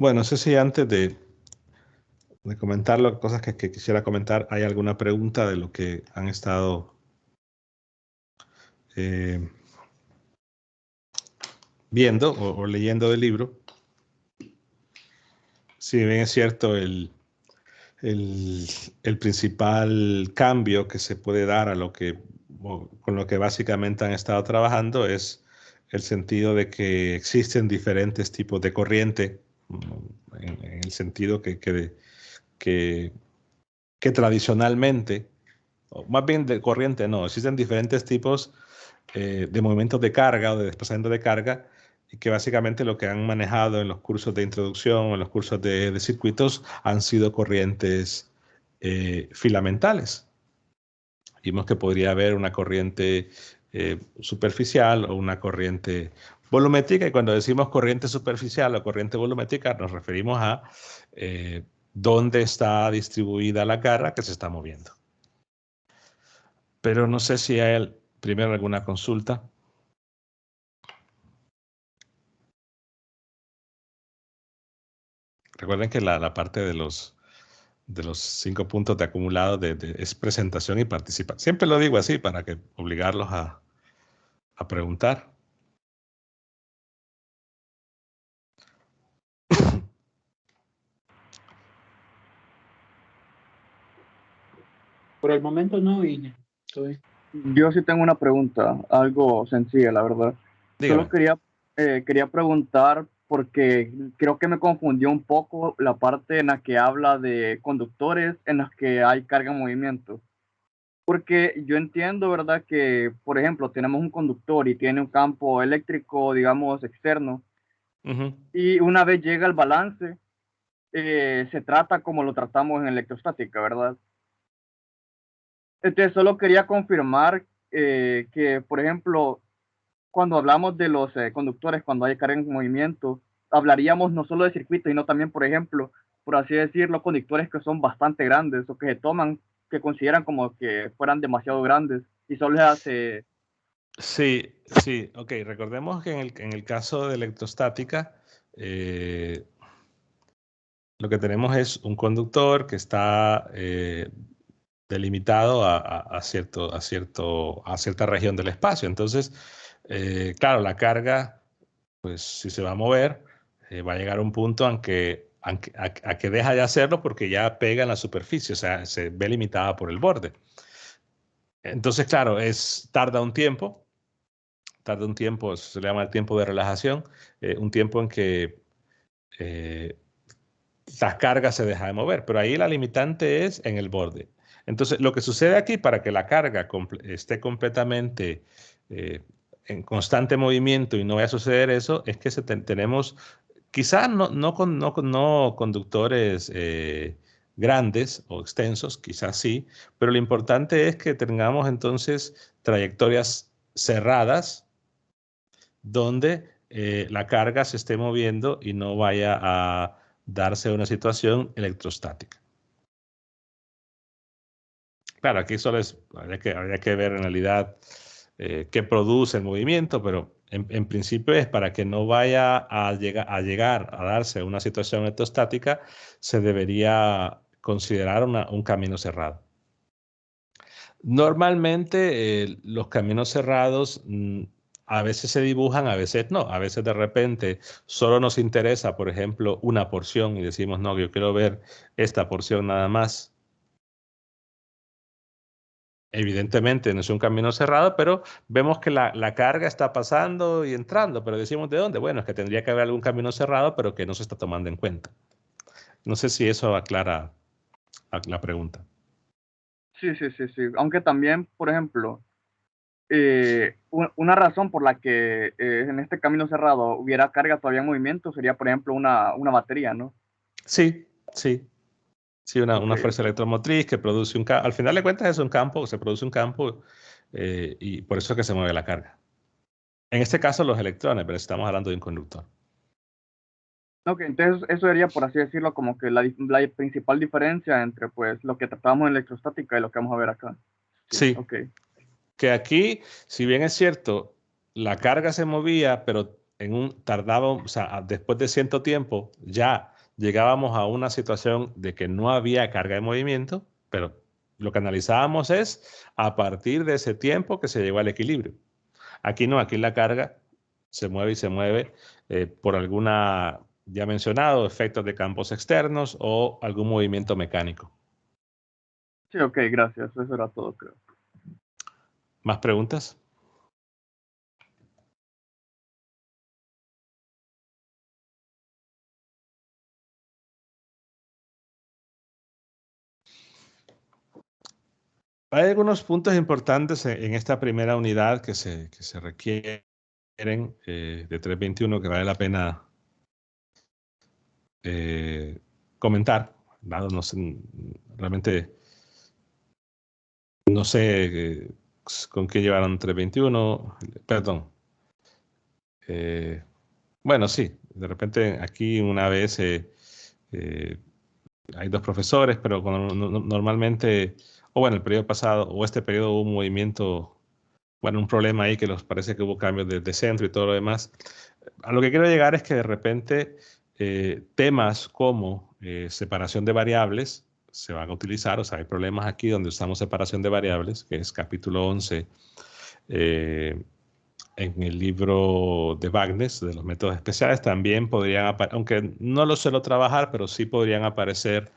Bueno, no sé si antes de comentar las cosas que quisiera comentar, hay alguna pregunta de lo que han estado eh, viendo o leyendo del libro. Si bien es cierto, el, el principal cambio que se puede dar a con lo que básicamente han estado trabajando es el sentido de que existen diferentes tipos de corriente, en el sentido que, que tradicionalmente, o más bien de corriente, no, existen diferentes tipos de movimientos de carga o de desplazamiento de carga, y que básicamente lo que han manejado en los cursos de introducción o en los cursos de circuitos han sido corrientes filamentales. Vimos que podría haber una corriente superficial o una corriente volumétrica, y cuando decimos corriente superficial o corriente volumétrica nos referimos a dónde está distribuida la carga que se está moviendo. Pero no sé si hay primero alguna consulta. Recuerden que la parte de los 5 puntos de acumulado es presentación y participación. Siempre lo digo así para que obligarlos a preguntar. Por el momento no, y Yo sí tengo una pregunta, algo sencilla, la verdad. Dígame. Solo quería preguntar porque creo que me confundió un poco la parte en la que habla de conductores en las que hay carga en movimiento. Porque yo entiendo, ¿verdad? Que, por ejemplo, tenemos un conductor y tiene un campo eléctrico, digamos, externo, y una vez llega el balance, se trata como lo tratamos en electrostática, ¿verdad? Entonces, solo quería confirmar que, por ejemplo, cuando hablamos de los conductores, cuando hay carga en movimiento, hablaríamos no solo de circuitos, sino también, por ejemplo, por así decirlo, conductores que son bastante grandes o que se toman, que consideran como que fueran demasiado grandes y solo les hace... Sí, sí, ok. Recordemos que en el caso de electrostática, lo que tenemos es un conductor que está delimitado a cierta región del espacio. Entonces, claro, la carga, pues si se va a mover, va a llegar a un punto a que deja de hacerlo porque ya pega en la superficie, o sea, se ve limitada por el borde. Entonces, claro, tarda un tiempo, se le llama el tiempo de relajación, un tiempo en que la carga se deja de mover, pero ahí la limitante es en el borde. Entonces, lo que sucede aquí para que la carga esté completamente en constante movimiento y no vaya a suceder eso, es que tenemos quizás no conductores grandes o extensos, quizás sí, pero lo importante es que tengamos entonces trayectorias cerradas donde la carga se esté moviendo y no vaya a darse una situación electrostática. Claro, aquí solo habría que ver en realidad qué produce el movimiento, pero en principio es para que no vaya a llegar a darse una situación electrostática, se debería considerar un camino cerrado. Normalmente los caminos cerrados a veces se dibujan, a veces no. A veces de repente solo nos interesa, por ejemplo, una porción y decimos, no, yo quiero ver esta porción nada más. Evidentemente no es un camino cerrado, pero vemos que la carga está pasando y entrando, pero decimos, ¿de dónde? Bueno, es que tendría que haber algún camino cerrado, pero que no se está tomando en cuenta. No sé si eso aclara la pregunta. Sí, sí, sí, sí. Aunque también, por ejemplo, una razón por la que en este camino cerrado hubiera carga todavía en movimiento sería, por ejemplo, una batería, ¿no? Sí, sí. Sí, una Okay, fuerza okay. electromotriz que produce un campo. Al final de cuentas es un campo, se produce un campo y por eso es que se mueve la carga. En este caso los electrones, pero estamos hablando de un conductor. Ok, entonces eso sería, por así decirlo, como que la principal diferencia entre pues lo que tratamos en electrostática y lo que vamos a ver acá. Sí, Sí, ok. que aquí, si bien es cierto, la carga se movía, pero tardaba, o sea, después de cierto tiempo, ya llegábamos a una situación de que no había carga de movimiento, pero lo que analizábamos es a partir de ese tiempo que se llegó al equilibrio. Aquí no, aquí la carga se mueve y se mueve por alguna, ya mencionado, efectos de campos externos o algún movimiento mecánico. Sí, ok, gracias. Eso era todo, creo. ¿Más preguntas? Hay algunos puntos importantes en esta primera unidad que se requieren de 321 que vale la pena comentar. Dado, no sé, realmente no sé con qué llevaron 321, perdón. Bueno, sí, de repente aquí una vez hay dos profesores, pero normalmente, o bueno, el periodo pasado, o este periodo hubo un movimiento, bueno, un problema ahí que los parece que hubo cambios de centro y todo lo demás. A lo que quiero llegar es que de repente temas como separación de variables se van a utilizar, o sea, hay problemas aquí donde usamos separación de variables, que es capítulo 11 en el libro de Wagner, de los métodos especiales, también podrían aparecer, aunque no lo suelo trabajar, pero sí podrían aparecer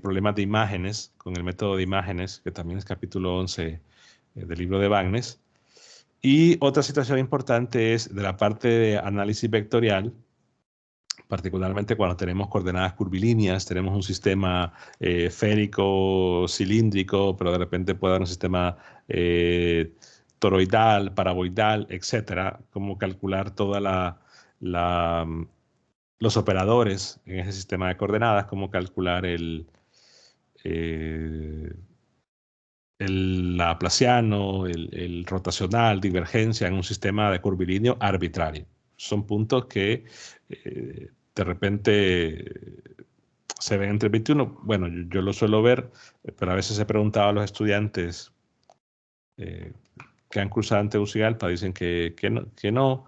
problemas de imágenes con el método de imágenes, que también es capítulo 11 del libro de Wagner. Y otra situación importante es de la parte de análisis vectorial, particularmente cuando tenemos coordenadas curvilíneas, tenemos un sistema esférico, cilíndrico, pero de repente puede haber un sistema toroidal, paraboidal, etcétera, cómo calcular toda los operadores en ese sistema de coordenadas, cómo calcular eh, el laplaciano, el rotacional, divergencia en un sistema de curvilíneo arbitrario. Son puntos que de repente se ven entre 21. Bueno, yo lo suelo ver, pero a veces he preguntado a los estudiantes que han cursado ante UCIALPA, dicen que no. Que no.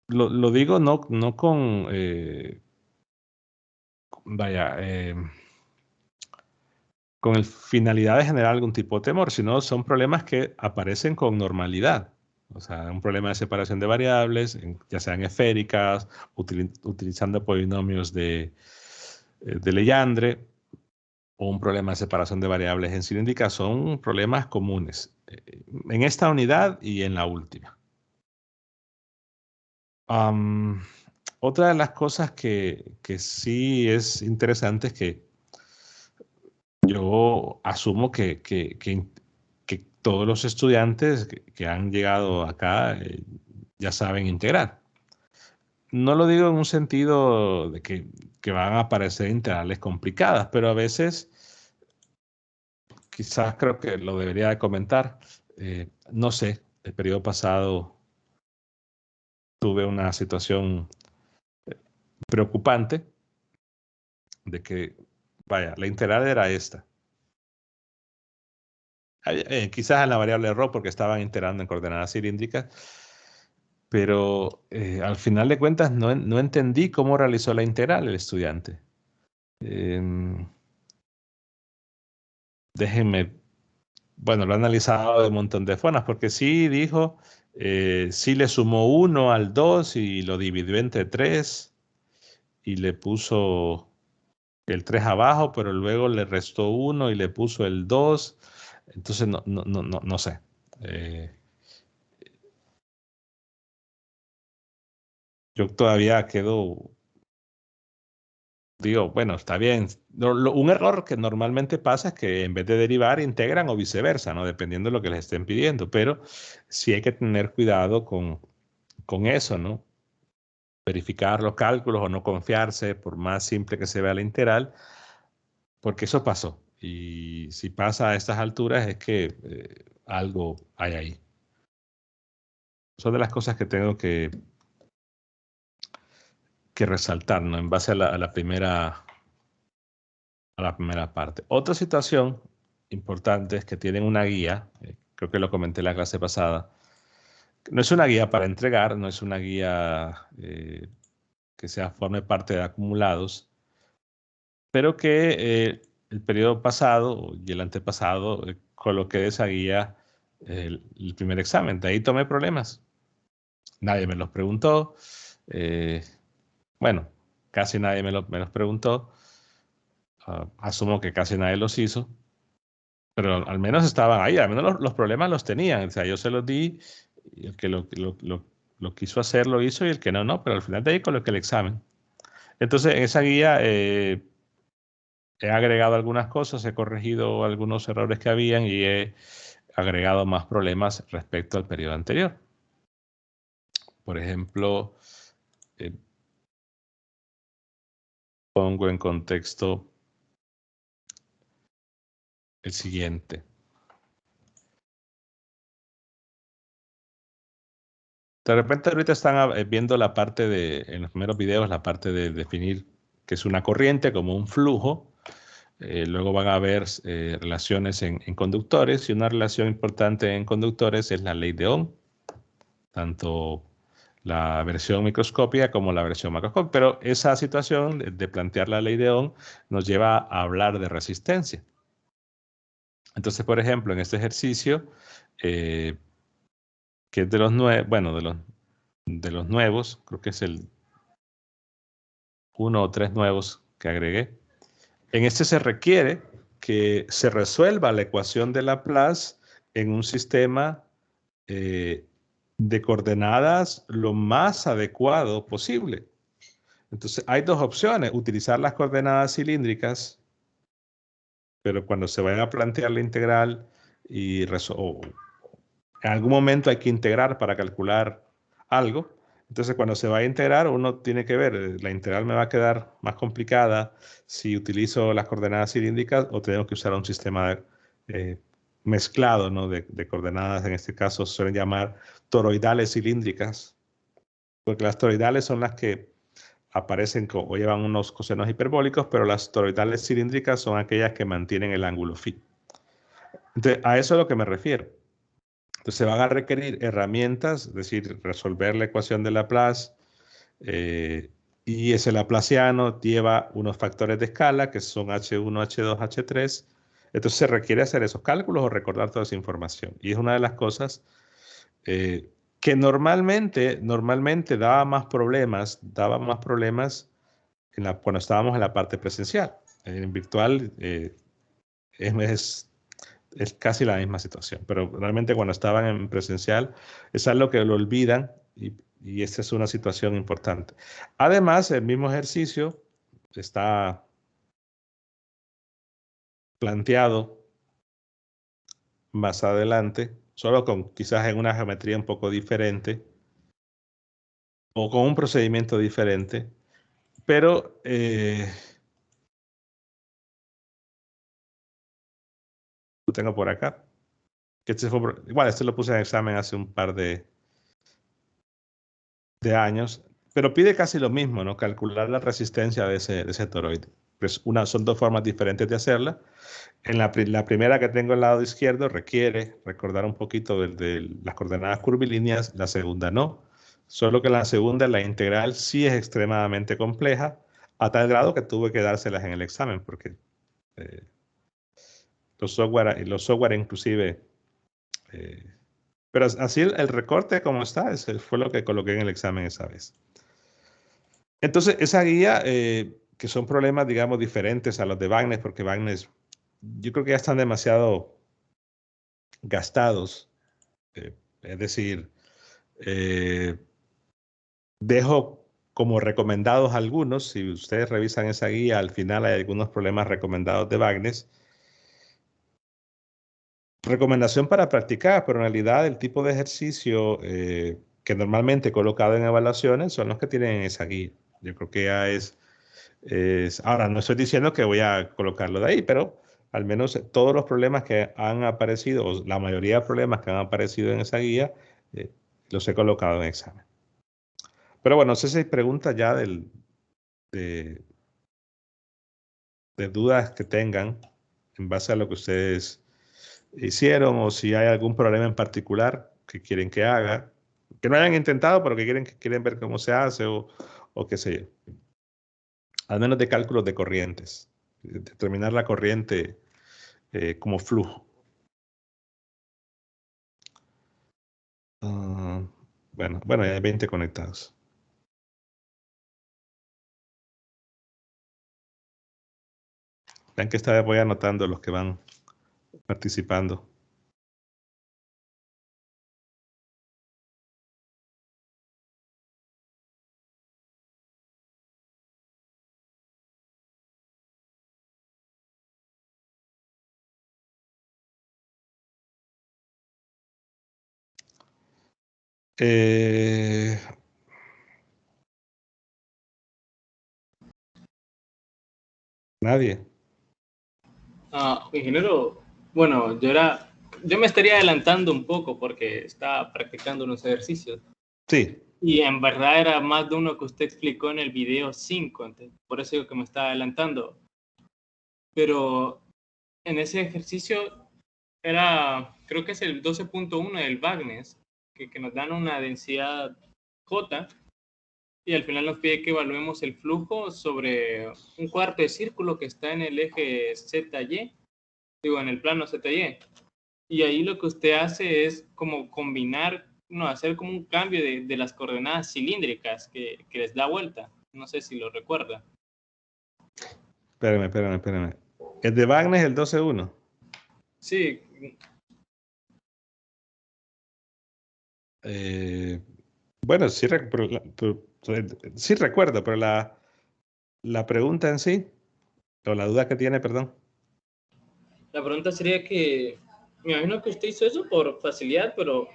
Lo digo no con, vaya, con el finalidad de generar algún tipo de temor, sino son problemas que aparecen con normalidad. O sea, un problema de separación de variables, ya sean esféricas, utilizando polinomios de Legendre, o un problema de separación de variables en cilíndrica, son problemas comunes en esta unidad y en la última. Otra de las cosas que sí es interesante es que yo asumo que todos los estudiantes que han llegado acá ya saben integrar. No lo digo en un sentido de que van a aparecer integrales complicadas, pero a veces quizás creo que lo debería de comentar. No sé, el periodo pasado tuve una situación preocupante de que, vaya, la integral era esta. Quizás en la variable error porque estaban integrando en coordenadas cilíndricas, pero al final de cuentas no entendí cómo realizó la integral el estudiante. Déjenme, bueno, lo he analizado de un montón de formas, porque sí dijo, sí le sumó 1 al 2 y lo dividió entre 3 y le puso el 3 abajo, pero luego le restó 1 y le puso el 2. Entonces, no sé. Yo todavía quedo, digo, bueno, está bien. Un error que normalmente pasa es que en vez de derivar, integran o viceversa, ¿no? Dependiendo de lo que les estén pidiendo. Pero sí hay que tener cuidado con eso, ¿no? Verificar los cálculos o no confiarse, por más simple que se vea la integral, porque eso pasó. Y si pasa a estas alturas es que algo hay ahí. Son de las cosas que tengo que resaltar, ¿no? En base a la primera parte. Otra situación importante es que tienen una guía, creo que lo comenté en la clase pasada. No es una guía para entregar, no es una guía que forme parte de acumulados, pero que el periodo pasado y el antepasado coloqué esa guía el primer examen. De ahí tomé problemas. Nadie me los preguntó. Bueno, casi nadie me los preguntó. Asumo que casi nadie los hizo. Pero al menos estaban ahí, al menos los problemas los tenían. O sea, yo se los di, y el que lo quiso hacer lo hizo y el que no, no. Pero al final de ahí coloqué el examen. Entonces, en esa guía he agregado algunas cosas, he corregido algunos errores que habían y he agregado más problemas respecto al periodo anterior. Por ejemplo, pongo en contexto el siguiente. De repente ahorita están viendo la parte en los primeros videos, la parte de definir qué es una corriente como un flujo. Luego van a ver relaciones en conductores, y una relación importante en conductores es la ley de Ohm, tanto la versión microscópica como la versión macroscópica. Pero esa situación de plantear la ley de Ohm nos lleva a hablar de resistencia. Entonces, por ejemplo, en este ejercicio, que es de los nuevos, creo que es el 1 o 3 nuevos que agregué. En este se requiere que se resuelva la ecuación de Laplace en un sistema de coordenadas lo más adecuado posible. Entonces, hay dos opciones: utilizar las coordenadas cilíndricas, pero cuando se vaya a plantear la integral o en algún momento hay que integrar para calcular algo. Entonces, cuando se va a integrar, uno tiene que ver, la integral me va a quedar más complicada si utilizo las coordenadas cilíndricas o tengo que usar un sistema mezclado, ¿no? de coordenadas. En este caso se suelen llamar toroidales cilíndricas, porque las toroidales son las que aparecen o llevan unos cosenos hiperbólicos, pero las toroidales cilíndricas son aquellas que mantienen el ángulo phi. Entonces, a eso es a lo que me refiero. Entonces se van a requerir herramientas, es decir, resolver la ecuación de Laplace, y ese laplaciano lleva unos factores de escala que son H1, H2, H3. Entonces se requiere hacer esos cálculos o recordar toda esa información. Y es una de las cosas que normalmente daba más problemas cuando estábamos en la parte presencial. En virtual es casi la misma situación, pero realmente cuando estaban en presencial es algo que lo olvidan, y esta es una situación importante. Además, el mismo ejercicio está planteado más adelante, solo con quizás en una geometría un poco diferente o con un procedimiento diferente, pero lo tengo por acá. Igual, este lo puse en examen hace un par de años, pero pide casi lo mismo, ¿no? Calcular la resistencia de ese toroide. Pues son dos formas diferentes de hacerla. En la primera que tengo al lado izquierdo requiere recordar un poquito de las coordenadas curvilíneas, la segunda no. Solo que en la segunda la integral sí es extremadamente compleja, a tal grado que tuve que dárselas en el examen, porque los software inclusive... pero así el recorte como está, fue lo que coloqué en el examen esa vez. Entonces, esa guía, que son problemas, digamos, diferentes a los de Wagner, porque Wagner, yo creo que ya están demasiado gastados. Es decir, dejo como recomendados algunos. Si ustedes revisan esa guía, al final hay algunos problemas recomendados de Wagner. Recomendación para practicar, pero en realidad el tipo de ejercicio que normalmente he colocado en evaluaciones son los que tienen esa guía. Yo creo que ya ahora, no estoy diciendo que voy a colocarlo de ahí, pero al menos todos los problemas que han aparecido, o la mayoría de problemas que han aparecido en esa guía, los he colocado en examen. Pero bueno, no sé si hay preguntas ya de dudas que tengan en base a lo que ustedes hicieron, o si hay algún problema en particular que quieren que haga, que no hayan intentado, pero que quieren ver cómo se hace, o o qué sé yo. Al menos de cálculos de corrientes. Determinar la corriente como flujo. Bueno, hay 20 conectados. Vean que esta vez voy anotando los que van participando. Nadie. Ingeniero, bueno, yo me estaría adelantando un poco porque estaba practicando unos ejercicios. Sí. Y en verdad era más de uno que usted explicó en el video 5, entonces, por eso digo que me estaba adelantando. Pero en ese ejercicio creo que es el 12.1 del Bagnes, que nos dan una densidad J, y al final nos pide que evaluemos el flujo sobre un cuarto de círculo que está en el eje ZY, en el plano ZY. Y ahí lo que usted hace es como hacer como un cambio de las coordenadas cilíndricas que les da vuelta. No sé si lo recuerda. Espérame. ¿El de Wagner es el 12.1? Sí. Bueno, sí, sí recuerdo, pero la pregunta en sí, o la duda que tiene, perdón. La pregunta sería que, me imagino que usted hizo eso por facilidad, pero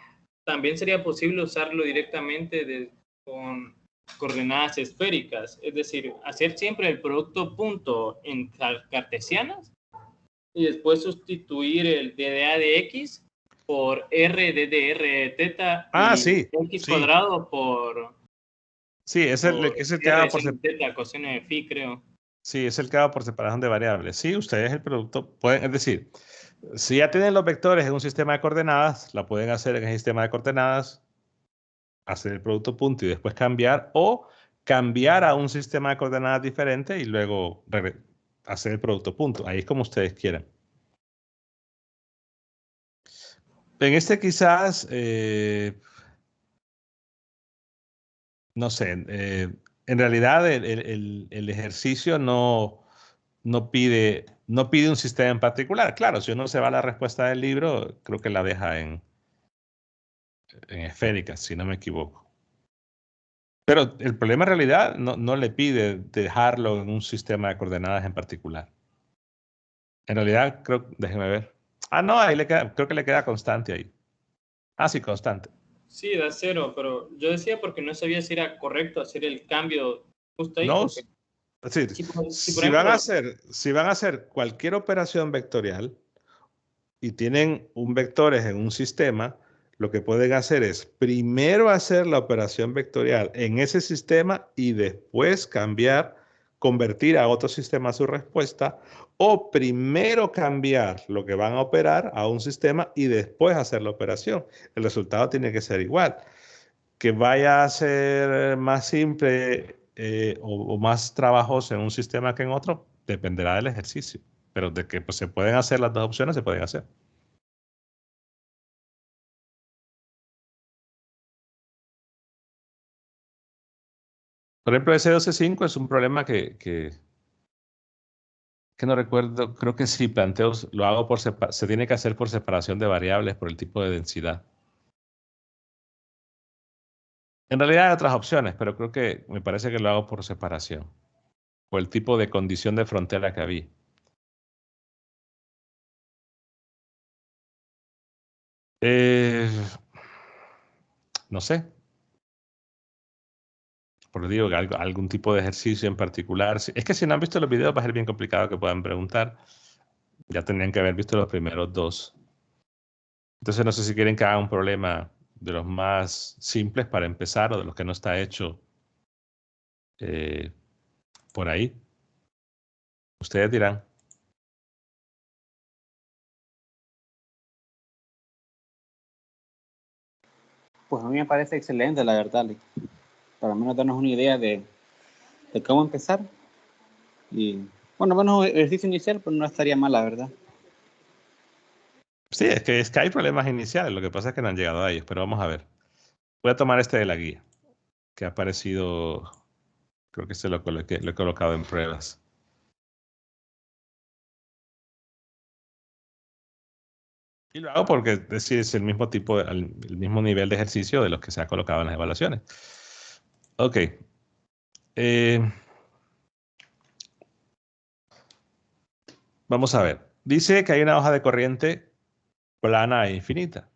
también sería posible usarlo directamente con coordenadas esféricas, es decir, hacer siempre el producto punto en cartesianas y después sustituir el dA de x por r de dr teta y Sí, x sí. cuadrado por... Sí, es el que haga por teta coseno de phi, creo. Sí, es el que haga por separación de variables. Sí, ustedes el producto pueden, es decir, si ya tienen los vectores en un sistema de coordenadas, la pueden hacer en el sistema de coordenadas, hacer el producto punto y después cambiar, o cambiar a un sistema de coordenadas diferente y luego hacer el producto punto. Ahí es como ustedes quieran. En este quizás, no sé, en realidad el ejercicio no pide un sistema en particular. Claro, si uno se va a la respuesta del libro, creo que la deja en esférica, si no me equivoco. Pero el problema en realidad no le pide dejarlo en un sistema de coordenadas en particular. En realidad, déjeme ver. No, ahí creo que le queda constante ahí. Sí, constante. Sí, da 0, pero yo decía porque no sabía si era correcto hacer el cambio justo ahí. No, Porque si van a hacer cualquier operación vectorial y tienen un vectores en un sistema, lo que pueden hacer es primero hacer la operación vectorial en ese sistema y después convertir a otro sistema su respuesta, o primero cambiar lo que van a operar a un sistema y después hacer la operación. El resultado tiene que ser igual. Que vaya a ser más simple o más trabajoso en un sistema que en otro, dependerá del ejercicio. Pero de que pues, se pueden hacer las dos opciones, se pueden hacer. Por ejemplo, ese 12.5 es un problema que no recuerdo, creo que si planteo, lo hago se tiene que hacer por separación de variables por el tipo de densidad. En realidad hay otras opciones, pero creo que me parece que lo hago por separación, por el tipo de condición de frontera que había. No sé. Por digo que algún tipo de ejercicio en particular. Es que si no han visto los videos va a ser bien complicado que puedan preguntar. Ya tendrían que haber visto los primeros dos. Entonces no sé si quieren que haga un problema de los más simples para empezar o de los que no está hecho por ahí. Ustedes dirán. Pues a mí me parece excelente, la verdad, para al menos darnos una idea de cómo empezar. Y bueno, ejercicio inicial, pues no estaría mal, la verdad. Sí, es que hay problemas iniciales, lo que pasa es que no han llegado a ellos, pero vamos a ver. Voy a tomar este de la guía, que ha aparecido, creo que lo he colocado en pruebas. Y lo hago porque es decir, es el mismo tipo, el mismo nivel de ejercicio de los que se ha colocado en las evaluaciones. Ok. Vamos a ver. Dice que hay una hoja de corriente plana e infinita.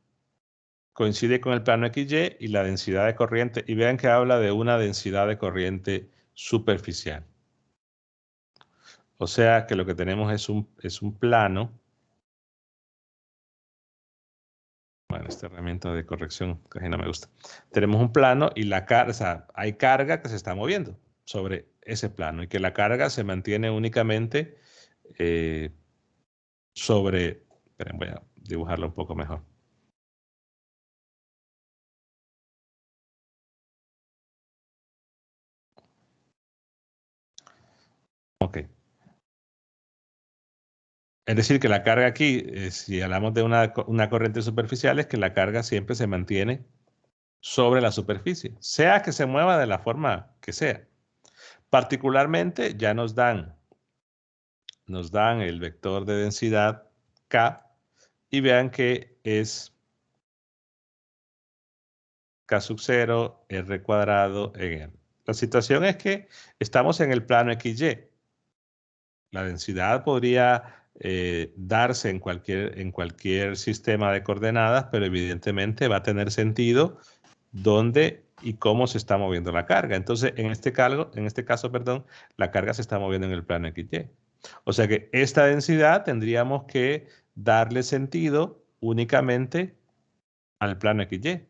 Coincide con el plano XY y la densidad de corriente. Y vean que habla de una densidad de corriente superficial. O sea que lo que tenemos es un plano. Bueno, esta herramienta de corrección casi no me gusta. Tenemos un plano y la carga, o sea, hay carga que se está moviendo sobre ese plano y que la carga se mantiene únicamente sobre... Esperen, voy a dibujarlo un poco mejor. Ok. Es decir, que la carga aquí, si hablamos de una corriente superficial, es que la carga siempre se mantiene sobre la superficie, sea que se mueva de la forma que sea. Particularmente ya nos dan el vector de densidad K y vean que es K sub 0, R cuadrado en R. La situación es que estamos en el plano XY. La densidad podría darse en cualquier sistema de coordenadas, pero evidentemente va a tener sentido dónde y cómo se está moviendo la carga. Entonces, en este caso, perdón, la carga se está moviendo en el plano XY. O sea que esta densidad tendríamos que darle sentido únicamente al plano XY.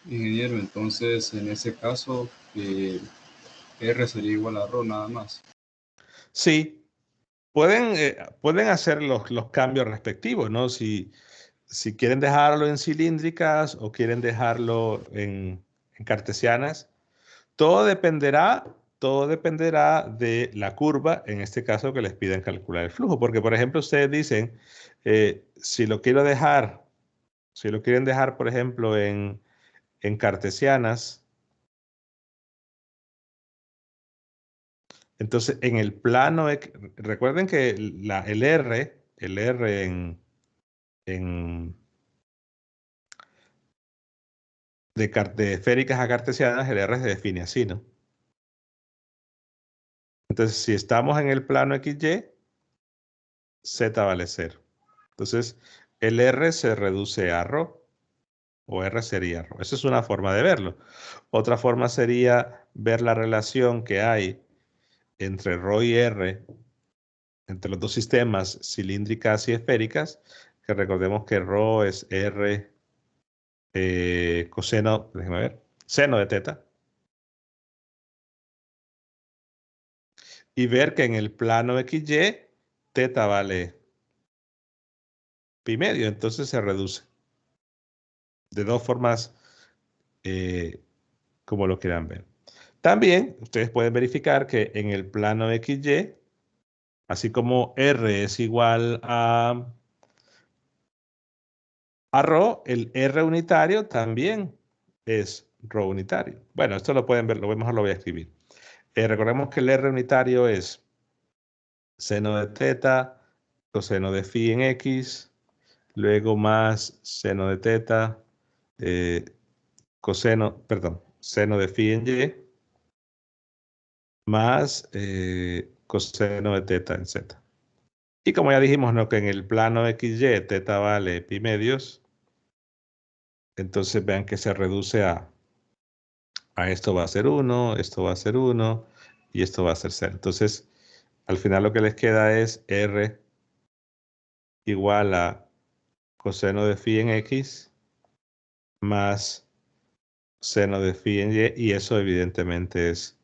Ingeniero, entonces en ese caso R sería igual a ρ nada más. Sí, pueden hacer los cambios respectivos, ¿no? Si quieren dejarlo en cilíndricas o quieren dejarlo en cartesianas, todo dependerá de la curva, en este caso que les pidan calcular el flujo. Porque, por ejemplo, ustedes dicen, si lo quieren dejar, por ejemplo, en cartesianas, entonces en el plano, recuerden que el R de esféricas a cartesianas, el R se define así, ¿no? Entonces, si estamos en el plano XY, Z vale 0. Entonces, el R se reduce a ρ, o R sería ρ. Esa es una forma de verlo. Otra forma sería ver la relación que hay entre ρ y R, entre los dos sistemas cilíndricas y esféricas, que recordemos que ρ es R coseno, déjeme ver, seno de teta. Y ver que en el plano XY, teta vale pi medio, entonces se reduce. De dos formas, como lo quieran ver. También ustedes pueden verificar que en el plano XY, así como R es igual a ρ, el R unitario también es ρ unitario. Bueno, esto lo pueden ver, mejor lo voy a escribir. Recordemos que el R unitario es seno de teta, coseno de phi en X, luego más seno de teta, seno de phi en Y, más coseno de teta en Z. Y como ya dijimos, ¿no? Que en el plano XY teta vale pi medios, entonces vean que se reduce a esto va a ser 1, esto va a ser 1 y esto va a ser 0. Entonces, al final lo que les queda es R igual a coseno de phi en X más seno de phi en Y, y eso evidentemente es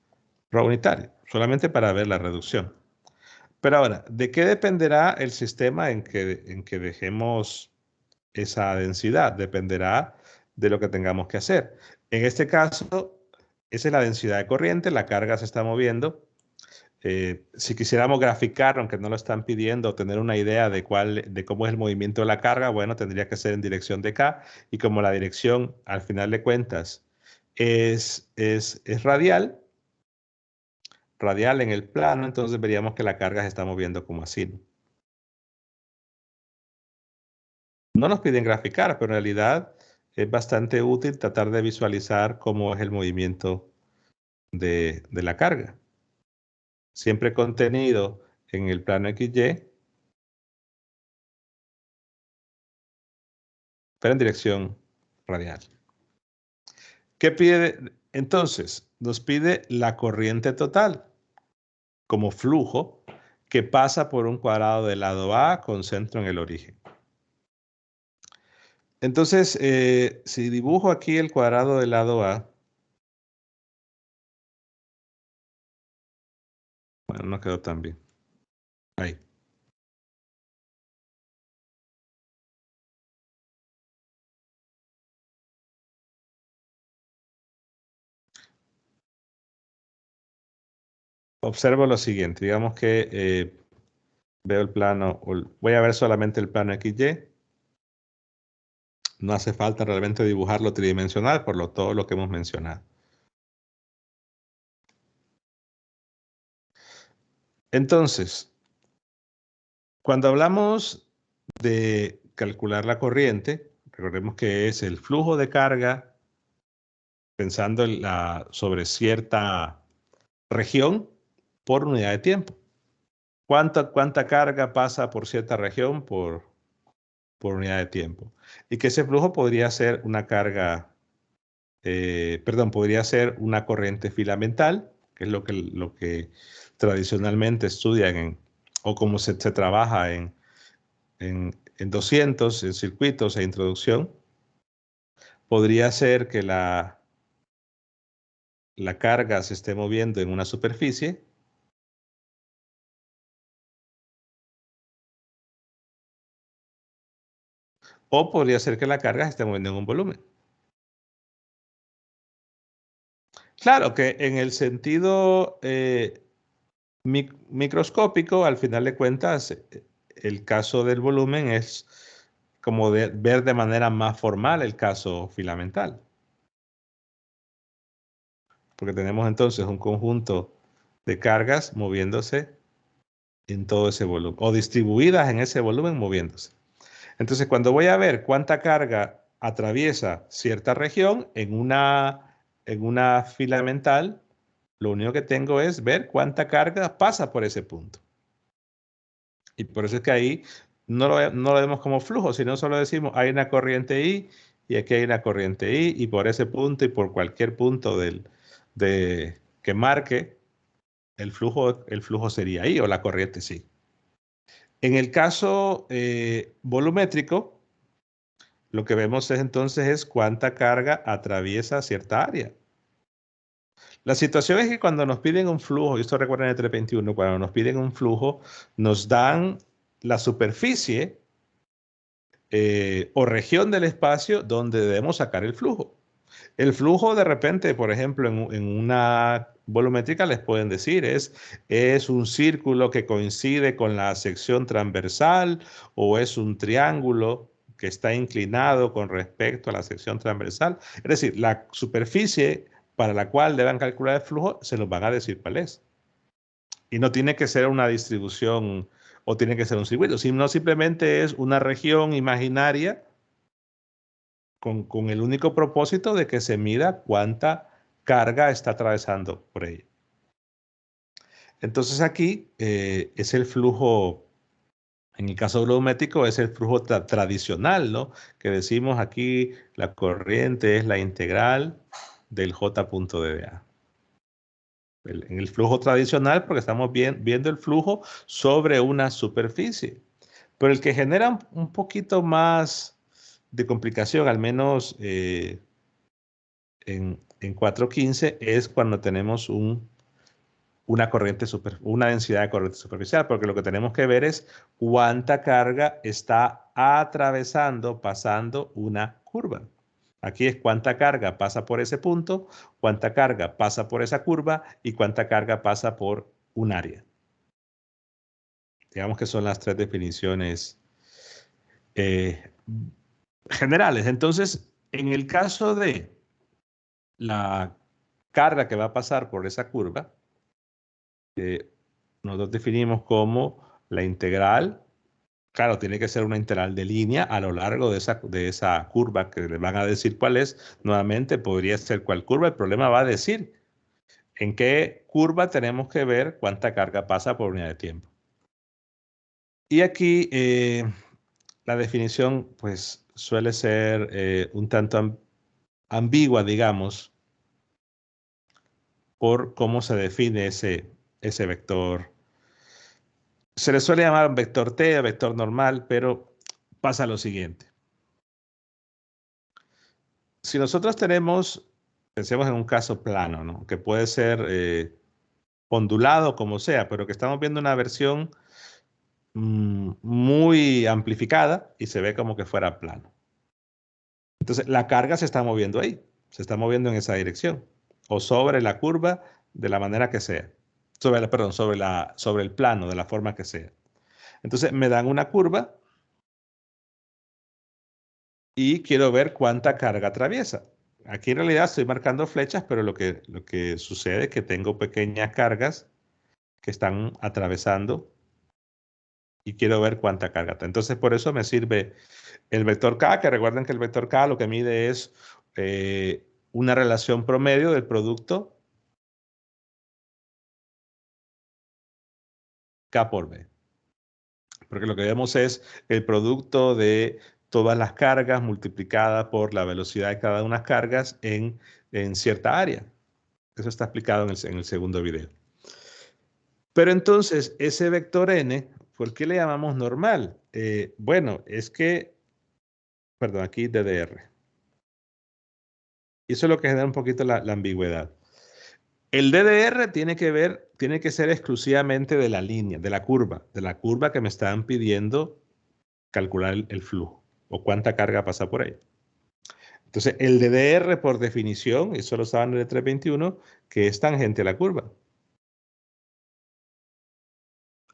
ρ unitario, solamente para ver la reducción. Pero ahora, ¿de qué dependerá el sistema en que dejemos esa densidad? Dependerá de lo que tengamos que hacer. En este caso, esa es la densidad de corriente, la carga se está moviendo. Si quisiéramos graficar, aunque no lo están pidiendo, tener una idea de cómo es el movimiento de la carga, bueno, tendría que ser en dirección de K, y como la dirección, al final de cuentas, es radial en el plano, entonces veríamos que la carga se está moviendo como así, ¿no? No nos piden graficar, pero en realidad es bastante útil tratar de visualizar cómo es el movimiento de la carga. Siempre contenido en el plano XY, pero en dirección radial. ¿Qué pide? Entonces, nos pide la corriente total como flujo que pasa por un cuadrado del lado A con centro en el origen. Entonces, si dibujo aquí el cuadrado del lado A, bueno, no quedó tan bien. Ahí. Observo lo siguiente, digamos que veo el plano, voy a ver solamente el plano XY. No hace falta realmente dibujarlo tridimensional por todo lo que hemos mencionado. Entonces, cuando hablamos de calcular la corriente, recordemos que es el flujo de carga pensando sobre cierta región por unidad de tiempo. ¿Cuánta carga pasa por cierta región por unidad de tiempo? Y que ese flujo podría ser una carga, podría ser una corriente filamental, que es lo que tradicionalmente estudian o como se trabaja en 200, en circuitos e introducción. Podría ser que la carga se esté moviendo en una superficie. O podría ser que la carga se esté moviendo en un volumen. Claro que en el sentido microscópico, al final de cuentas, el caso del volumen es como ver de manera más formal el caso filamental. Porque tenemos entonces un conjunto de cargas moviéndose en todo ese volumen, o distribuidas en ese volumen moviéndose. Entonces, cuando voy a ver cuánta carga atraviesa cierta región en una filamental, lo único que tengo es ver cuánta carga pasa por ese punto. Y por eso es que ahí no lo vemos como flujo, sino solo decimos hay una corriente I y aquí hay una corriente I, y por ese punto y por cualquier punto que marque el flujo sería I, o la corriente sí. En el caso volumétrico, lo que vemos entonces es cuánta carga atraviesa cierta área. La situación es que cuando nos piden un flujo, y esto recuerden en el 321, cuando nos piden un flujo, nos dan la superficie o región del espacio donde debemos sacar el flujo. El flujo de repente, por ejemplo, en una volumétrica les pueden decir es un círculo que coincide con la sección transversal, o es un triángulo que está inclinado con respecto a la sección transversal. Es decir, la superficie para la cual deban calcular el flujo se los van a decir cuál es. Y no tiene que ser una distribución o tiene que ser un circuito, sino simplemente es una región imaginaria con el único propósito de que se mida cuánta carga está atravesando por ella. Entonces aquí es el flujo, en el caso volumétrico es el flujo tradicional, ¿no? Que decimos aquí la corriente es la integral del J.dA. En el flujo tradicional, porque estamos viendo el flujo sobre una superficie. Pero el que genera un poquito más de complicación, al menos en 4.15, es cuando tenemos un una densidad de corriente superficial, porque lo que tenemos que ver es cuánta carga está atravesando, pasando una curva. Aquí es cuánta carga pasa por ese punto, cuánta carga pasa por esa curva y cuánta carga pasa por un área. Digamos que son las tres definiciones generales. Entonces, en el caso de la carga que va a pasar por esa curva, nosotros definimos como la integral. Claro, tiene que ser una integral de línea a lo largo de esa curva que le van a decir cuál es. Nuevamente, podría ser cuál curva. El problema va a decir en qué curva tenemos que ver cuánta carga pasa por unidad de tiempo. Y aquí la definición pues suele ser un tanto ambigua, digamos, por cómo se define ese vector. Se le suele llamar vector T, vector normal, pero pasa lo siguiente. Si nosotros pensemos en un caso plano, ¿no? Que puede ser ondulado, como sea, pero que estamos viendo una versión muy amplificada y se ve como que fuera plano. Entonces, la carga se está moviendo ahí, se está moviendo en esa dirección, o sobre la curva de la manera que sea. Sobre el plano, de la forma que sea. Entonces, me dan una curva y quiero ver cuánta carga atraviesa. Aquí en realidad estoy marcando flechas, pero lo que sucede es que tengo pequeñas cargas que están atravesando y quiero ver cuánta carga. Entonces, por eso me sirve el vector K, que recuerden que el vector K lo que mide es una relación promedio del producto K por B. Porque lo que vemos es el producto de todas las cargas multiplicada por la velocidad de cada una de las cargas en cierta área. Eso está explicado en el segundo video. Pero entonces, ese vector n, ¿por qué le llamamos normal? Bueno, es que, perdón, aquí DDR. Y eso es lo que genera un poquito la ambigüedad. El DDR tiene que ser exclusivamente de la línea, de la curva que me están pidiendo calcular el flujo o cuánta carga pasa por ahí. Entonces, el DDR por definición, eso lo saben en el 321, que es tangente a la curva.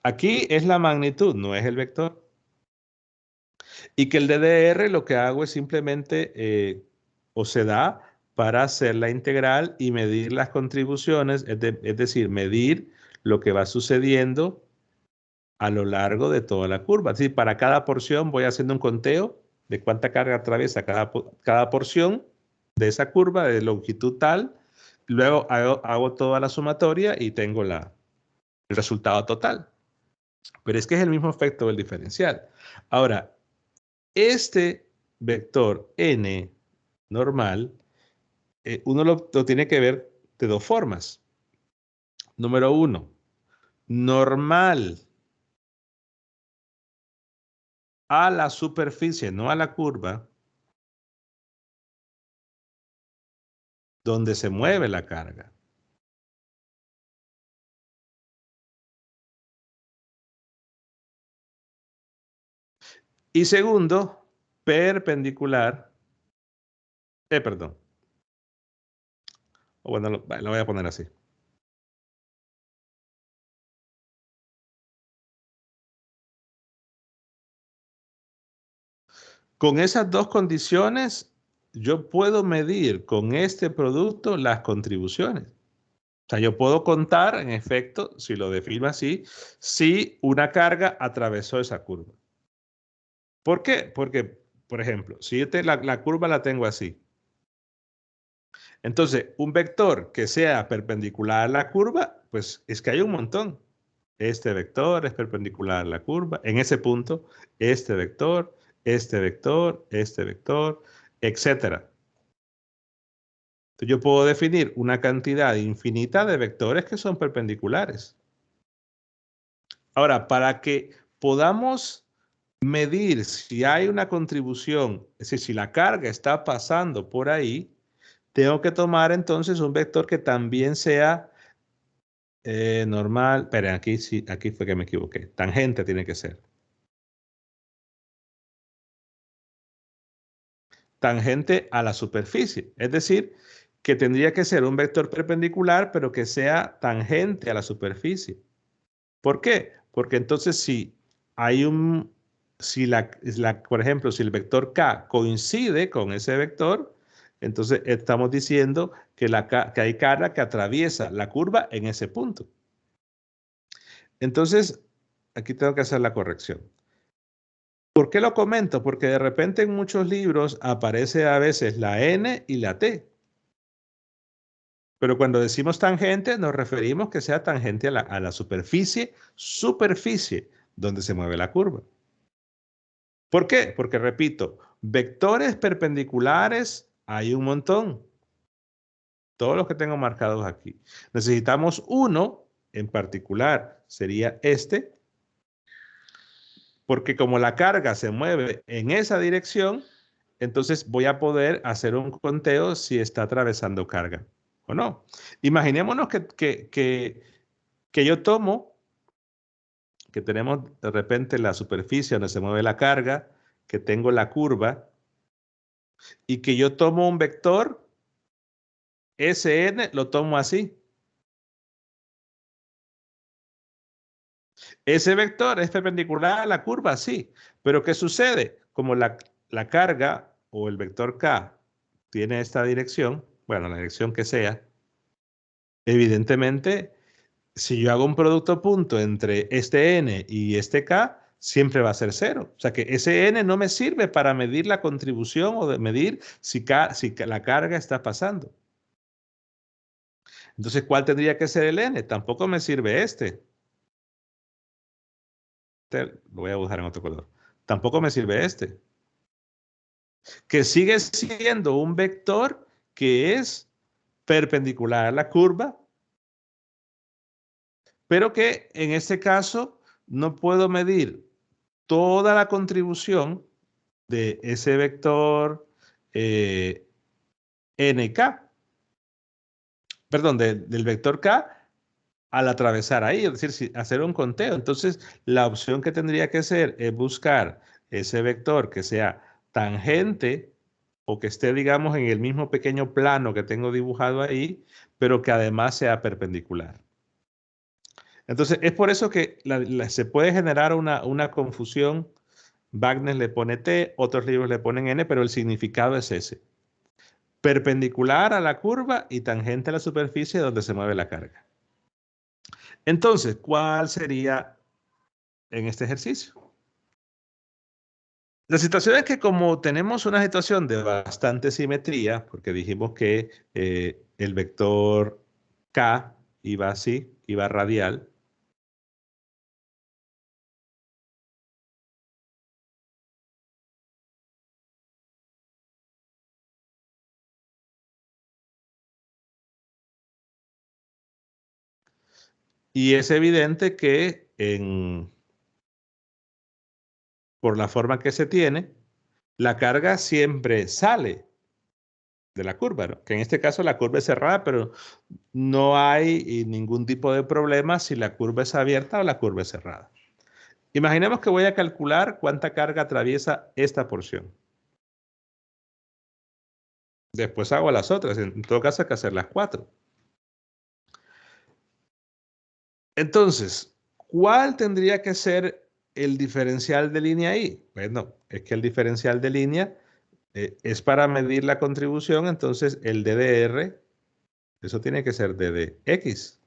Aquí es la magnitud, no es el vector. Y que el DDR lo que hago es simplemente, o se da para hacer la integral y medir las contribuciones, es decir, medir lo que va sucediendo a lo largo de toda la curva. Es decir, para cada porción voy haciendo un conteo de cuánta carga atraviesa cada porción de esa curva de longitud tal. Luego hago toda la sumatoria y tengo el resultado total. Pero es que es el mismo efecto del diferencial. Ahora, este vector n normal, uno lo tiene que ver de dos formas. Número uno, normal a la superficie, no a la curva, donde se mueve la carga. Y segundo, perpendicular, perdón. O bueno, lo voy a poner así. Con esas dos condiciones, yo puedo medir con este producto las contribuciones. O sea, yo puedo contar, en efecto, si lo defino así, si una carga atravesó esa curva. ¿Por qué? Porque, por ejemplo, si la curva la tengo así. Entonces, un vector que sea perpendicular a la curva, pues es que hay un montón. Este vector es perpendicular a la curva. En ese punto, este vector, etcétera. Entonces, yo puedo definir una cantidad infinita de vectores que son perpendiculares. Ahora, para que podamos medir si hay una contribución, es decir, si la carga está pasando por ahí, tengo que tomar entonces un vector que también sea normal. Esperen, aquí sí, aquí fue que me equivoqué. Tangente tiene que ser. Tangente a la superficie. Es decir, que tendría que ser un vector perpendicular, pero que sea tangente a la superficie. ¿Por qué? Porque entonces si hay un, si por ejemplo, si el vector K coincide con ese vector, entonces estamos diciendo que, que hay carga que atraviesa la curva en ese punto. Entonces, aquí tengo que hacer la corrección. ¿Por qué lo comento? Porque de repente en muchos libros aparece a veces la N y la T. Pero cuando decimos tangente, nos referimos que sea tangente a la superficie donde se mueve la curva. ¿Por qué? Porque, repito, vectores perpendiculares hay un montón. Todos los que tengo marcados aquí. Necesitamos uno en particular, sería este, porque como la carga se mueve en esa dirección, entonces voy a poder hacer un conteo si está atravesando carga o no. Imaginémonos que yo tomo, que tenemos de repente la superficie donde se mueve la carga, que tengo la curva, y que yo tomo un vector, Sn, lo tomo así. Ese vector es perpendicular a la curva, sí. Pero ¿qué sucede? Como la carga o el vector K tiene esta dirección, bueno, la dirección que sea, evidentemente, si yo hago un producto punto entre este N y este K, siempre va a ser cero. O sea que ese N no me sirve para medir la contribución o de medir si la carga está pasando. Entonces, ¿cuál tendría que ser el N? Tampoco me sirve este. Lo voy a buscar en otro color. Tampoco me sirve este. Que sigue siendo un vector que es perpendicular a la curva, pero que en este caso no puedo medir toda la contribución de ese vector nk, perdón, del vector k al atravesar ahí, es decir, hacer un conteo. Entonces, la opción que tendría que ser es buscar ese vector que sea tangente o que esté, digamos, en el mismo pequeño plano que tengo dibujado ahí, pero que además sea perpendicular. Entonces, es por eso que se puede generar una confusión. Wagner le pone T, otros libros le ponen N, pero el significado es ese. Perpendicular a la curva y tangente a la superficie donde se mueve la carga. Entonces, ¿cuál sería en este ejercicio? La situación es que como tenemos una situación de bastante simetría, porque dijimos que el vector K iba así, iba radial, y es evidente que por la forma que se tiene, la carga siempre sale de la curva, ¿no? Que en este caso la curva es cerrada, pero no hay ningún tipo de problema si la curva es abierta o la curva es cerrada. Imaginemos que voy a calcular cuánta carga atraviesa esta porción. Después hago las otras, en todo caso hay que hacer las 4. Entonces, ¿cuál tendría que ser el diferencial de línea ahí? Bueno, es que el diferencial de línea es para medir la contribución, entonces el DDR, eso tiene que ser DDX.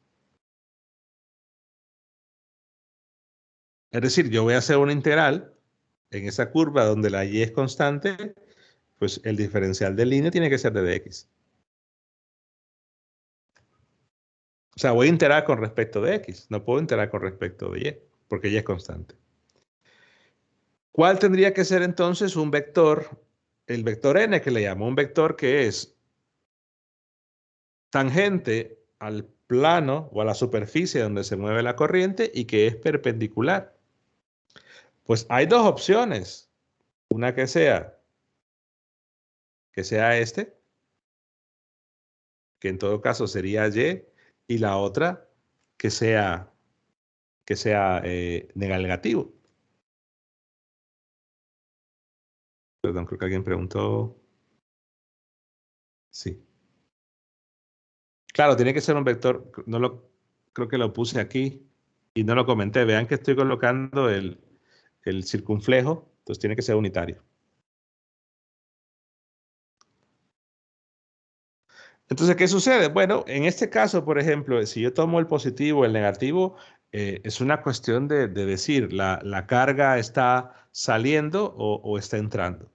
Es decir, yo voy a hacer una integral en esa curva donde la y es constante, pues el diferencial de línea tiene que ser DDX. O sea, voy a integrar con respecto de X, no puedo integrar con respecto de Y, porque Y es constante. ¿Cuál tendría que ser entonces un vector? El vector n que le llamo un vector que es tangente al plano o a la superficie donde se mueve la corriente y que es perpendicular. Pues hay dos opciones. Una que sea este, que en todo caso sería Y, y la otra que sea negativo. Perdón, creo que alguien preguntó. Sí. Claro, tiene que ser un vector. Creo que lo puse aquí y no lo comenté. Vean que estoy colocando el circunflejo, entonces tiene que ser unitario. Entonces, ¿qué sucede? Bueno, en este caso, por ejemplo, si yo tomo el positivo o el negativo, es una cuestión de decir, la carga está saliendo o está entrando.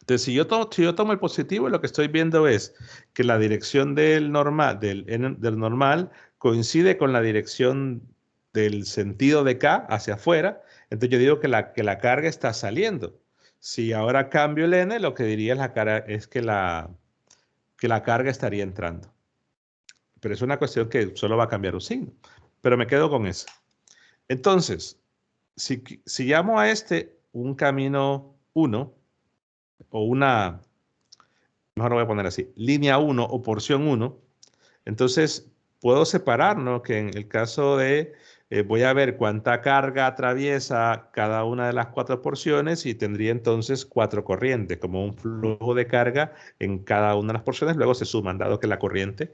Entonces, si yo tomo el positivo, lo que estoy viendo es que la dirección del normal coincide con la dirección del sentido de K hacia afuera. Entonces, yo digo que la carga está saliendo. Si ahora cambio el N, lo que diría es que la carga estaría entrando. Pero es una cuestión que solo va a cambiar un signo. Pero me quedo con eso. Entonces, si llamo a este un camino 1, o mejor lo voy a poner así, línea 1 o porción 1, entonces puedo separar, ¿no? Que en el caso de, voy a ver cuánta carga atraviesa cada una de las 4 porciones y tendría entonces 4 corrientes, como un flujo de carga en cada una de las porciones, luego se suman, dado que la corriente,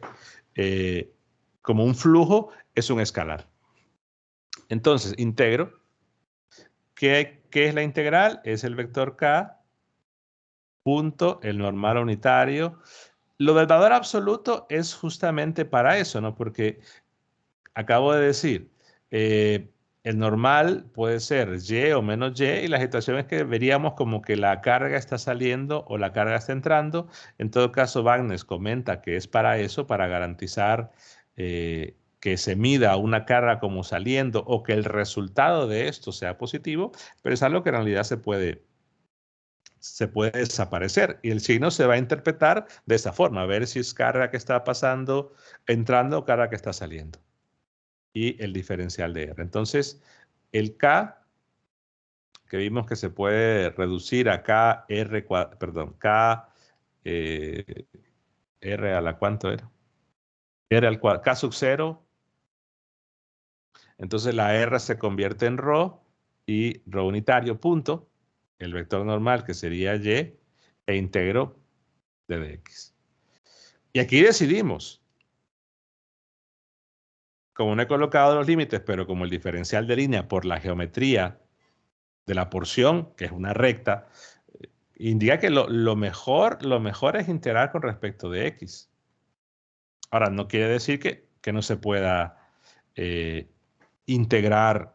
como un flujo, es un escalar. Entonces, integro. ¿Qué es la integral? Es el vector K punto el normal unitario. Lo del valor absoluto es justamente para eso, ¿no? Porque acabo de decir, el normal puede ser Y o menos Y, y la situación es que veríamos como que la carga está saliendo o la carga está entrando. En todo caso, Wagner comenta que es para eso, para garantizar que se mida una carga como saliendo o que el resultado de esto sea positivo, pero es algo que en realidad se puede desaparecer y el signo se va a interpretar de esta forma, a ver si es carga que está pasando, entrando o carga que está saliendo. Y el diferencial de R. Entonces, el K, que vimos que se puede reducir a KR, perdón, K, R a la ¿cuánto era? R al cuadrado, K sub 0. Entonces la R se convierte en ρ y ρ unitario, punto, el vector normal que sería Y, e integro de dx. Y aquí decidimos, como no he colocado los límites, pero como el diferencial de línea por la geometría de la porción, que es una recta, indica que lo mejor es integrar con respecto de x. Ahora, no quiere decir que no se pueda integrar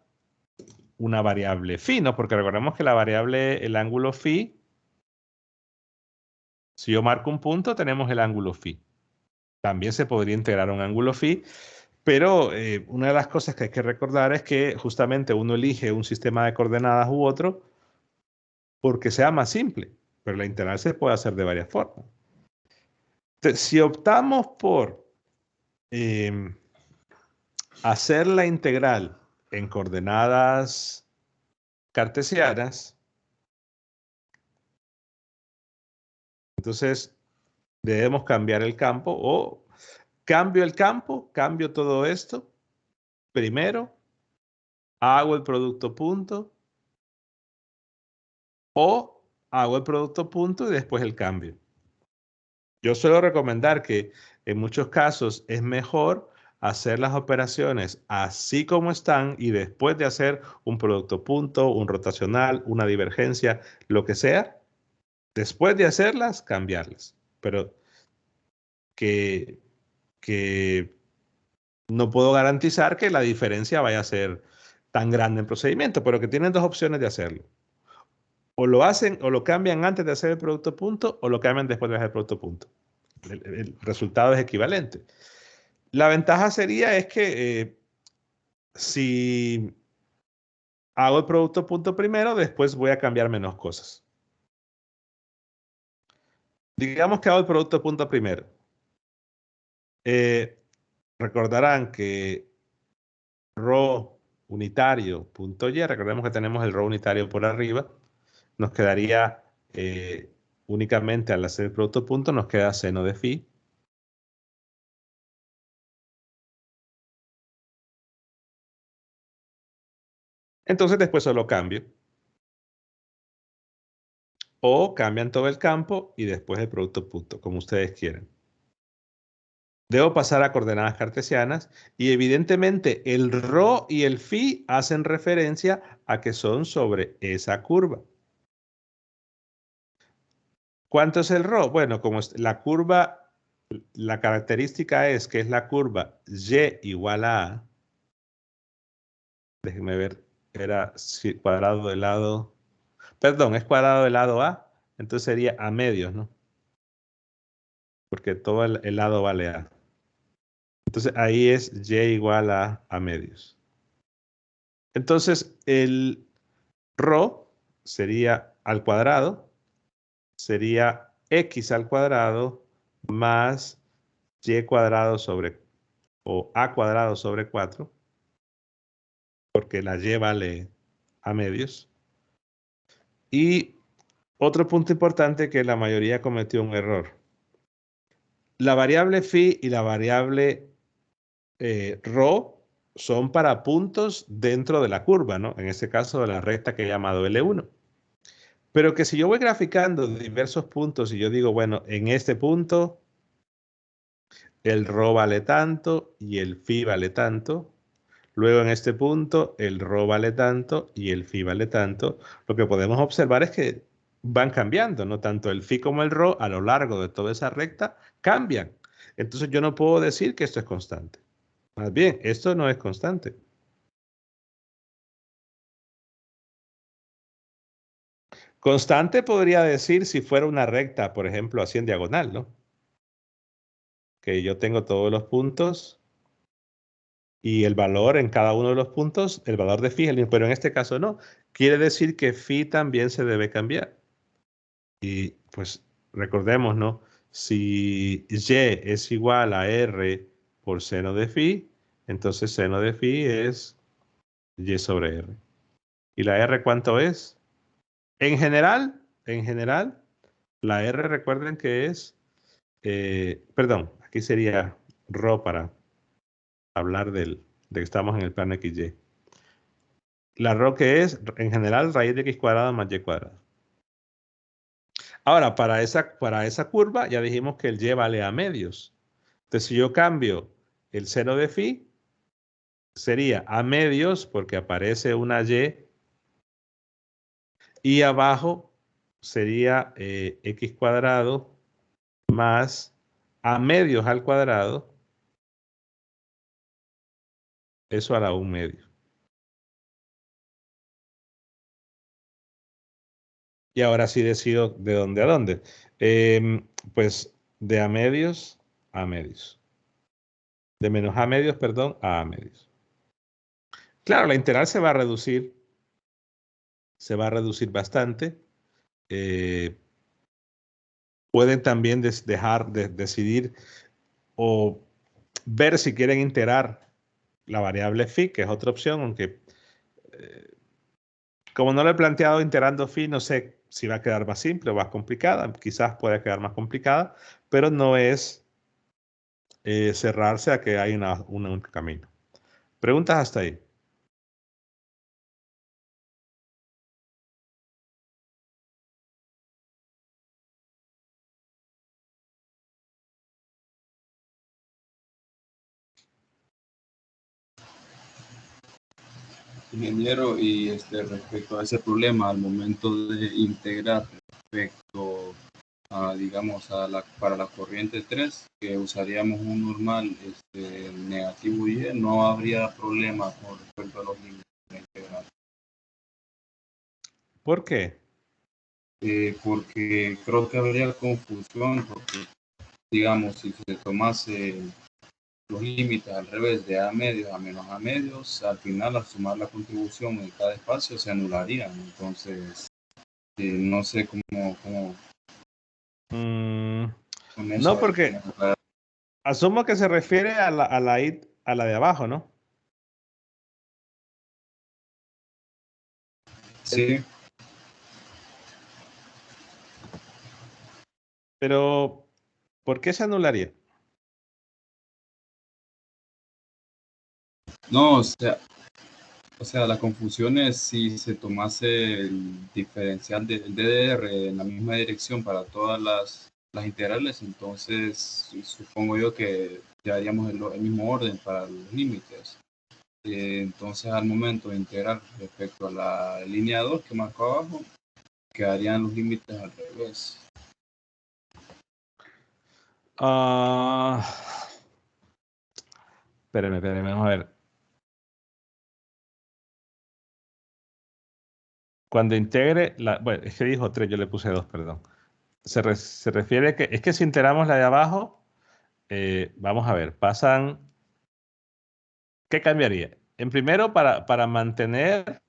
una variable phi, ¿no? Porque recordemos que la variable, el ángulo phi, si yo marco un punto, tenemos el ángulo phi. También se podría integrar un ángulo phi, pero una de las cosas que hay que recordar es que justamente uno elige un sistema de coordenadas u otro porque sea más simple, pero la integral se puede hacer de varias formas. Entonces, si optamos por hacer la integral en coordenadas cartesianas, entonces debemos cambiar el campo o cambio el campo, cambio todo esto. Primero, hago el producto punto o hago el producto punto y después el cambio. Yo suelo recomendar que en muchos casos es mejor hacer las operaciones así como están y después de hacer un producto punto, un rotacional, una divergencia, lo que sea, después de hacerlas, cambiarlas. Pero que no puedo garantizar que la diferencia vaya a ser tan grande en procedimiento, pero que tienen dos opciones de hacerlo. O lo hacen o lo cambian antes de hacer el producto punto o lo cambian después de hacer el producto punto. El resultado es equivalente. La ventaja sería es que si hago el producto punto primero, después voy a cambiar menos cosas. Digamos que hago el producto punto primero. Recordarán que ρ unitario punto y, recordemos que tenemos el ρ unitario por arriba, nos quedaría únicamente al hacer el producto punto, nos queda seno de phi. Entonces después solo cambio. O cambian todo el campo y después el producto punto, como ustedes quieran. Debo pasar a coordenadas cartesianas y evidentemente el ρ y el φ hacen referencia a que son sobre esa curva. ¿Cuánto es el ρ? Bueno, como la curva, la característica es que es la curva y igual a A. Déjenme ver, era cuadrado del lado... Perdón, es cuadrado del lado A, entonces sería a medios, ¿no? Porque todo el lado vale A. Entonces ahí es y igual a medios. Entonces el ρ sería al cuadrado, sería x al cuadrado más y cuadrado sobre, o a cuadrado sobre 4, porque la y vale a medios. Y otro punto importante que la mayoría cometió un error. La variable phi y la variable ρ son para puntos dentro de la curva, ¿no? En este caso de la recta que he llamado L1. Pero que si yo voy graficando diversos puntos y yo digo, bueno, en este punto el ρ vale tanto y el phi vale tanto. Luego en este punto el ρ vale tanto y el phi vale tanto. Lo que podemos observar es que van cambiando, ¿no? Tanto el phi como el ρ a lo largo de toda esa recta cambian. Entonces yo no puedo decir que esto es constante. Más bien, esto no es constante. Constante podría decir si fuera una recta, por ejemplo, así en diagonal, ¿no? Que yo tengo todos los puntos y el valor en cada uno de los puntos, el valor de phi es el mismo, pero en este caso no. Quiere decir que phi también se debe cambiar. Y pues recordemos, ¿no? Si y es igual a r por seno de phi, entonces seno de phi es y sobre r. ¿Y la r cuánto es? En general, la r recuerden que es, perdón, aquí sería ρ para hablar de que estamos en el plano XY. La ρ que es, en general, raíz de x cuadrada más y cuadrada. Ahora, para esa curva ya dijimos que el y vale a medios. Entonces, si yo cambio el seno de phi, sería a medios porque aparece una y abajo sería x cuadrado más a medios al cuadrado, eso a la 1 medio. Y ahora sí decido de dónde a dónde. Pues de a medios a medios. De menos a medios, perdón, a medios. Claro, la integral se va a reducir. Se va a reducir bastante. Pueden también dejar de decidir o ver si quieren integrar la variable phi, que es otra opción, aunque como no lo he planteado integrando phi, no sé si va a quedar más simple o más complicada. Quizás pueda quedar más complicada, pero no es cerrarse a que hay un único camino. ¿Preguntas hasta ahí? Ingeniero, y respecto a ese problema, al momento de integrar respecto a, digamos, para la corriente 3, que usaríamos un normal negativo y, no habría problema con respecto a los límites de integral. ¿Por qué? Porque creo que habría confusión, porque, digamos, si se tomase los límites al revés de a medios a menos a medios, al final al sumar la contribución en cada espacio se anularían. Entonces, no sé cómo con eso No, porque asumo que se refiere a la de abajo, ¿no? sí. Pero, ¿por qué se anularía? No, o sea, O sea, la confusión es si se tomase el diferencial del DDR en la misma dirección para todas las integrales, entonces supongo yo que llevaríamos el mismo orden para los límites. Entonces, al momento de integrar respecto a la línea 2 que marcó abajo, quedarían los límites al revés. Espérame, vamos a ver. Cuando integre, bueno, es que dijo 3, yo le puse 2, perdón. Se refiere que, es que si integramos la de abajo, vamos a ver, pasan, ¿qué cambiaría? En primero, para mantener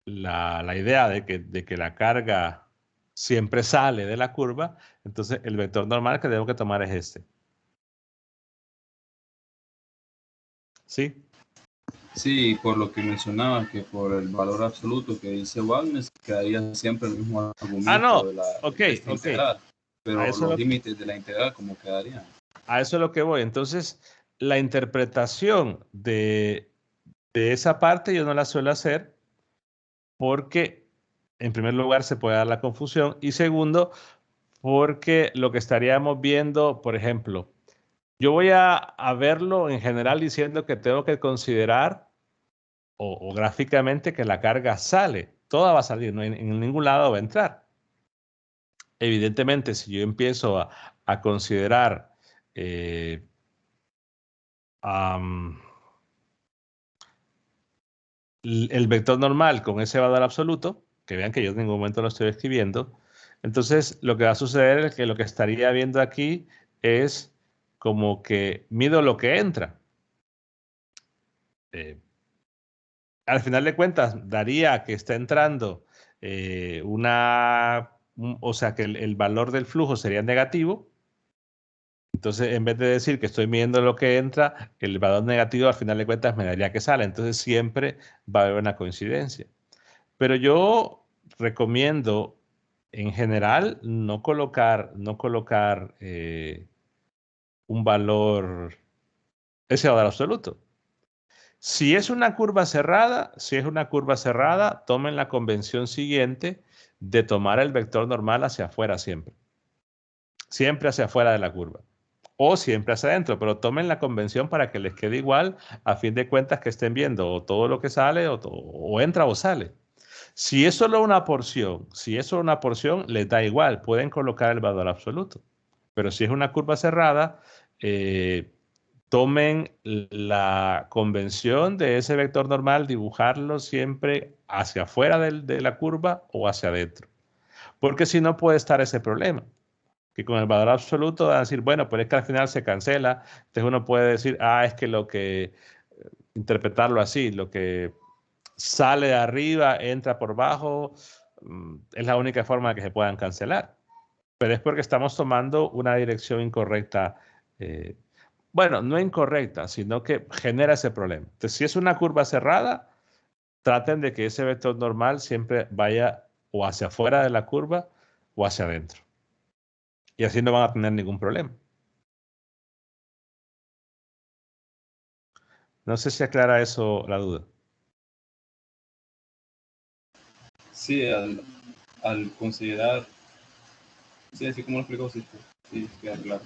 la idea de que la carga siempre sale de la curva, entonces el vector normal que tengo que tomar es este. ¿Sí? Sí, por lo que mencionaba, que por el valor absoluto que dice Wagner, quedaría siempre el mismo argumento de esta integral. Pero los límites de la integral, ¿cómo quedarían? A eso es lo que voy. Entonces, la interpretación de esa parte yo no la suelo hacer porque, en primer lugar, se puede dar la confusión y segundo, porque lo que estaríamos viendo, por ejemplo, yo voy a verlo en general diciendo que tengo que considerar o gráficamente que la carga sale. Toda va a salir, no en ningún lado va a entrar. Evidentemente, si yo empiezo a considerar el vector normal con ese valor absoluto, que vean que yo en ningún momento lo estoy escribiendo, entonces lo que va a suceder es que lo que estaría viendo aquí es como que mido lo que entra. Al final de cuentas, daría que está entrando o sea que el valor del flujo sería negativo. Entonces, en vez de decir que estoy midiendo lo que entra, el valor negativo al final de cuentas me daría que sale. Entonces, siempre va a haber una coincidencia. Pero yo recomiendo, en general, no colocar un valor, ese valor absoluto. Si es una curva cerrada, tomen la convención siguiente de tomar el vector normal hacia afuera siempre. Siempre hacia afuera de la curva. O siempre hacia adentro, pero tomen la convención para que les quede igual, a fin de cuentas que estén viendo o todo lo que sale o entra o sale. Si es solo una porción, les da igual, pueden colocar el valor absoluto. Pero si es una curva cerrada, tomen la convención de ese vector normal, dibujarlo siempre hacia afuera de la curva o hacia adentro. Porque si no puede estar ese problema, que con el valor absoluto van a decir, bueno, pues es que al final se cancela. Entonces uno puede decir, es que interpretarlo así, lo que sale de arriba, entra por bajo, es la única forma de que se puedan cancelar. Pero es porque estamos tomando una dirección incorrecta. Bueno, no incorrecta, sino que genera ese problema. Entonces, si es una curva cerrada, traten de que ese vector normal siempre vaya o hacia afuera de la curva o hacia adentro. Y así no van a tener ningún problema. No sé si aclara eso la duda. Sí, al considerar, sí, así como lo explicó, sí, queda claro.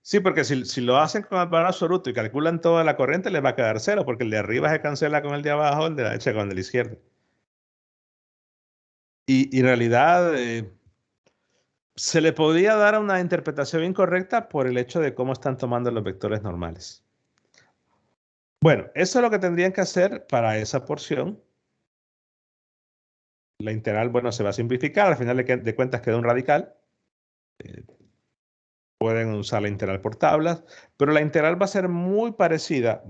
Sí, porque si lo hacen con el valor absoluto y calculan toda la corriente, les va a quedar 0, porque el de arriba se cancela con el de abajo, el de la derecha con el de la izquierda. Y en realidad se le podría dar una interpretación incorrecta por el hecho de cómo están tomando los vectores normales. Bueno, eso es lo que tendrían que hacer para esa porción. La integral, bueno, se va a simplificar. Al final de cuentas queda un radical. Pueden usar la integral por tablas, pero la integral va a ser muy parecida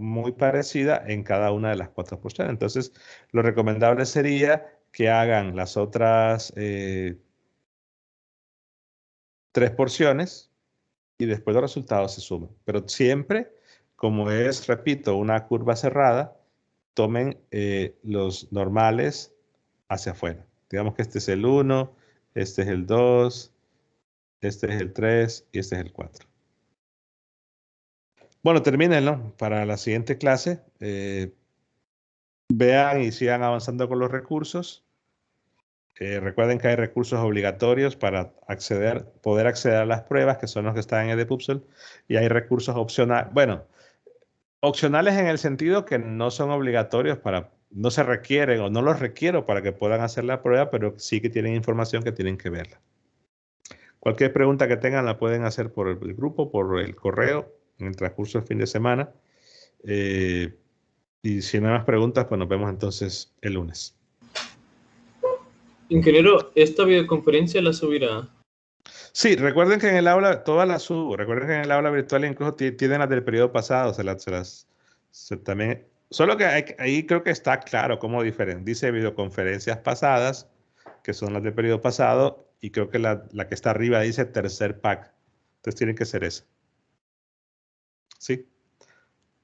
en cada una de las 4 porciones. Entonces, lo recomendable sería que hagan las otras 3 porciones y después los resultados se suman. Pero siempre, como es, repito, una curva cerrada, tomen los normales hacia afuera. Digamos que este es el 1, este es el 2, este es el 3 y este es el 4. Bueno, termínenlo para la siguiente clase. vean y sigan avanzando con los recursos. Recuerden que hay recursos obligatorios para poder acceder a las pruebas, que son los que están en EDPUPSEL, y hay recursos opcionales. Bueno, opcionales en el sentido que no son obligatorios no se requieren o no los requiero para que puedan hacer la prueba, pero sí que tienen información que tienen que verla. Cualquier pregunta que tengan la pueden hacer por el grupo, por el correo, en el transcurso del fin de semana. Y si no hay más preguntas, pues nos vemos entonces el lunes. Ingeniero, ¿esta videoconferencia la subirá? Sí, recuerden que en el aula, todas las subo. Recuerden que en el aula virtual incluso tienen las del periodo pasado. También, solo que ahí creo que está claro cómo dice videoconferencias pasadas, que son las del periodo pasado, y creo que la que está arriba dice tercer pack. Entonces tienen que ser esa. ¿Sí?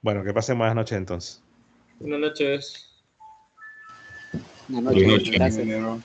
Bueno, que pasen buenas noches entonces. Buenas noches. Buenas noches. Buenas noches, Gracias. ingeniero.